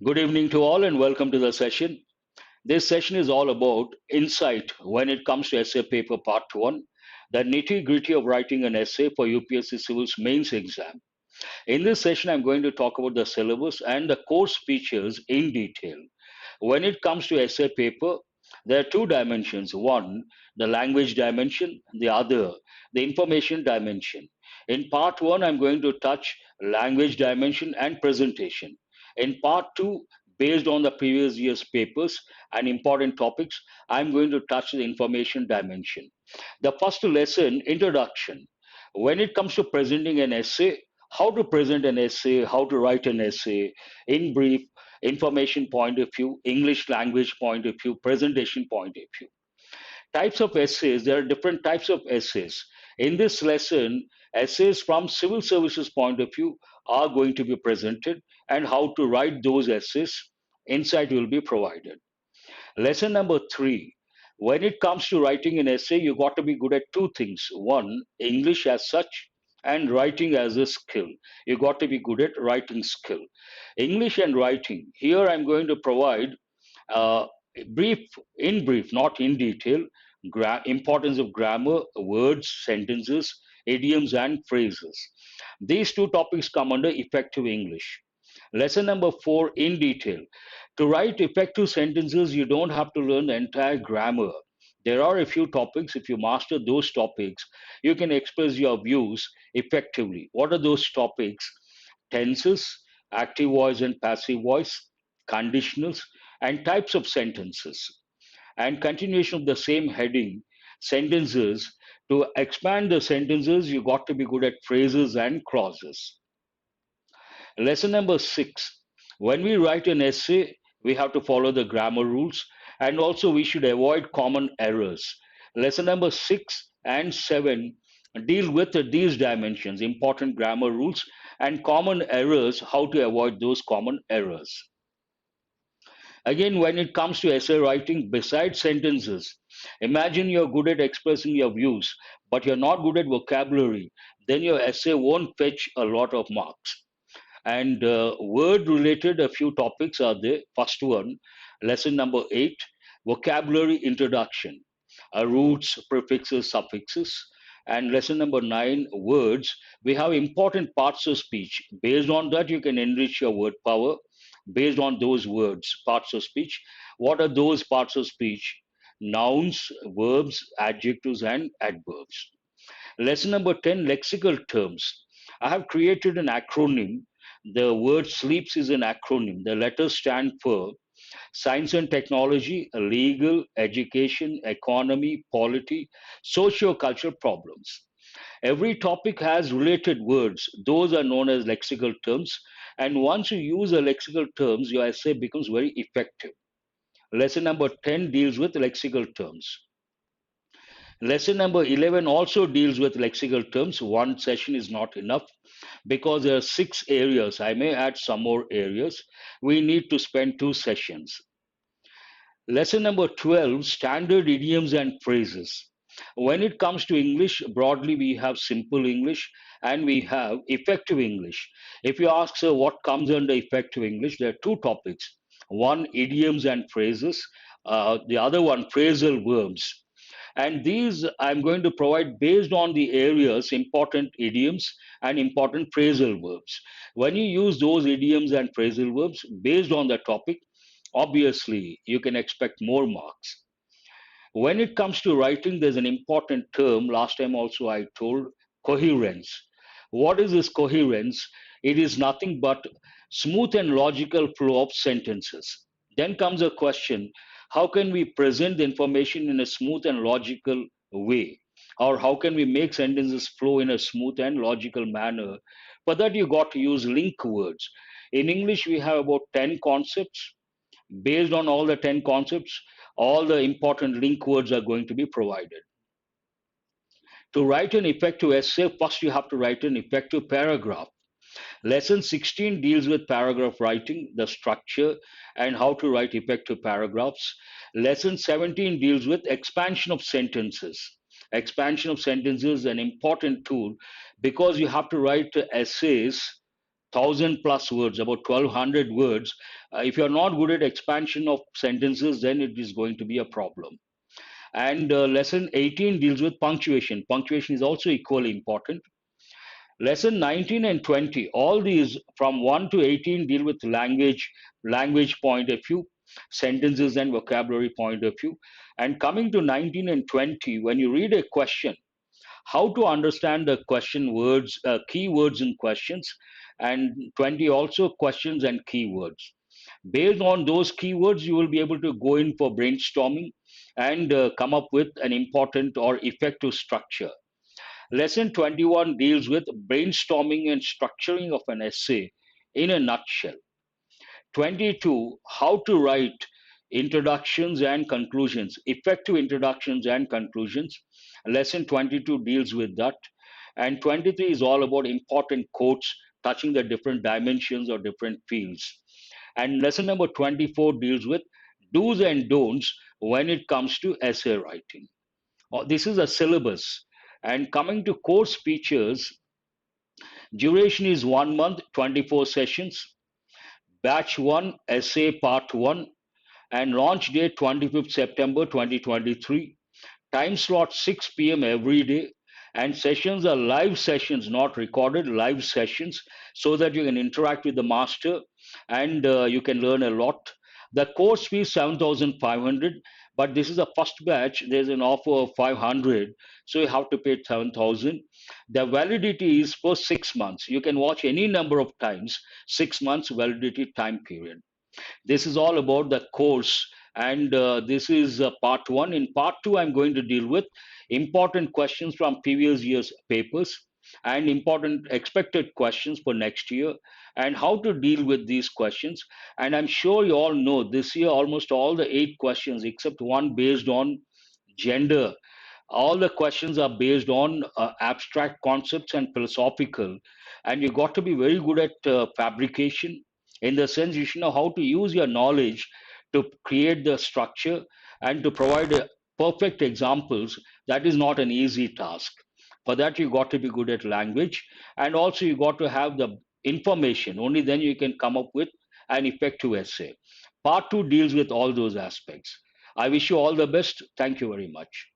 Good evening to all and welcome to the session. This session is all about insight when it comes to essay paper part 1, the nitty gritty of writing an essay for UPSC Civil's mains exam. In this session, I'm going to talk about the syllabus and the course features in detail. When it comes to essay paper, there are two dimensions. One, the language dimension, the other, the information dimension. In part one, I'm going to touch language dimension and presentation. In part two, based on the previous year's papers and important topics, I'm going to touch the information dimension. The first lesson, introduction. When it comes to presenting an essay, how to present an essay, how to write an essay, in brief, information point of view, English language point of view, presentation point of view. Types of essays, there are different types of essays. In this lesson, essays from civil services point of view are going to be presented and how to write those essays, insight will be provided. Lesson number three. When it comes to writing an essay, you got to be good at two things. One, English as such, and writing as a skill. You got to be good at writing skill. English and writing. Here I'm going to provide uh, brief, in brief, not in detail, importance of grammar, words, sentences, idioms, and phrases. These two topics come under effective English. Lesson number four, in detail. To write effective sentences, you don't have to learn the entire grammar. There are a few topics. If you master those topics, you can express your views effectively. What are those topics? Tenses, active voice and passive voice, conditionals, and types of sentences. And continuation of the same heading, sentences. To expand the sentences, you got to be good at phrases and clauses. Lesson number six. When we write an essay, we have to follow the grammar rules and also we should avoid common errors. Lesson number six and seven deal with these dimensions, important grammar rules and common errors, how to avoid those common errors. Again, when it comes to essay writing, besides sentences, imagine you're good at expressing your views, but you're not good at vocabulary, then your essay won't fetch a lot of marks. And word related, a few topics are there. First one, lesson number 8, vocabulary introduction, roots, prefixes, suffixes. And lesson number 9, words. We have important parts of speech. Based on that, you can enrich your word power based on those words, parts of speech. What are those parts of speech? Nouns, verbs, adjectives, and adverbs. Lesson number 10, lexical terms. I have created an acronym. The word SLEEPS is an acronym. The letters stand for science and technology, legal, education, economy, polity, socio-cultural problems. Every topic has related words. Those are known as lexical terms. And once you use a lexical terms, your essay becomes very effective. Lesson number 10 deals with lexical terms. Lesson number 11 also deals with lexical terms. One session is not enough because there are six areas. I may add some more areas. We need to spend two sessions. Lesson number 12, standard idioms and phrases. When it comes to English, broadly we have simple English and we have effective English. If you ask, sir, what comes under effective English, there are two topics. One, idioms and phrases. The other one, phrasal verbs. And these I'm going to provide based on the areas, important idioms and important phrasal verbs. When you use those idioms and phrasal verbs based on the topic, obviously you can expect more marks. When it comes to writing, there's an important term. Last time also I told coherence. What is this coherence? It is nothing but smooth and logical flow of sentences. Then comes a question, how can we present the information in a smooth and logical way? Or how can we make sentences flow in a smooth and logical manner? For that, you got to use link words. In English, we have about 10 concepts. Based on all the 10 concepts, all the important link words are going to be provided. To write an effective essay, first you have to write an effective paragraph. Lesson 16 deals with paragraph writing, the structure, and how to write effective paragraphs. Lesson 17 deals with expansion of sentences. Expansion of sentences is an important tool because you have to write essays, thousand plus words, about 1200 words. If you're not good at expansion of sentences, then it is going to be a problem. And lesson 18 deals with punctuation. Punctuation is also equally important. Lesson 19 and 20, all these from 1 to 18 deal with language point of view, sentences and vocabulary point of view. And coming to 19 and 20, when you read a question, how to understand the question words, key words in questions, and 20 also questions and keywords. Based on those keywords, you will be able to go in for brainstorming and come up with an important or effective structure. Lesson 21 deals with brainstorming and structuring of an essay in a nutshell. 22, how to write introductions and conclusions, effective introductions and conclusions. Lesson 22 deals with that. And 23 is all about important quotes touching the different dimensions or different fields. And lesson number 24 deals with do's and don'ts when it comes to essay writing. This is a syllabus. And coming to course features, duration is 1 month, 24 sessions. Batch 1, essay part 1, and launch date 25th September 2023. Time slot 6 p.m. every day, and sessions are live sessions, not recorded, live sessions, so that you can interact with the master and you can learn a lot. The course fee is 7,500, but this is the first batch. There's an offer of 500, so you have to pay 7,000. The validity is for 6 months. You can watch any number of times, 6 months validity time period. This is all about the course, and this is part one. In part two, I'm going to deal with important questions from previous year's papers and important expected questions for next year and how to deal with these questions. And I'm sure you all know this year almost all the 8 questions, except one based on gender, all the questions are based on abstract concepts and philosophical, and you got to be very good at fabrication, in the sense you should know how to use your knowledge to create the structure and to provide perfect examples. That is not an easy task. For that you got to be good at language, and also you got to have the information. Only then you can come up with an effective essay. Part 2 deals with all those aspects. I wish you all the best. Thank you very much.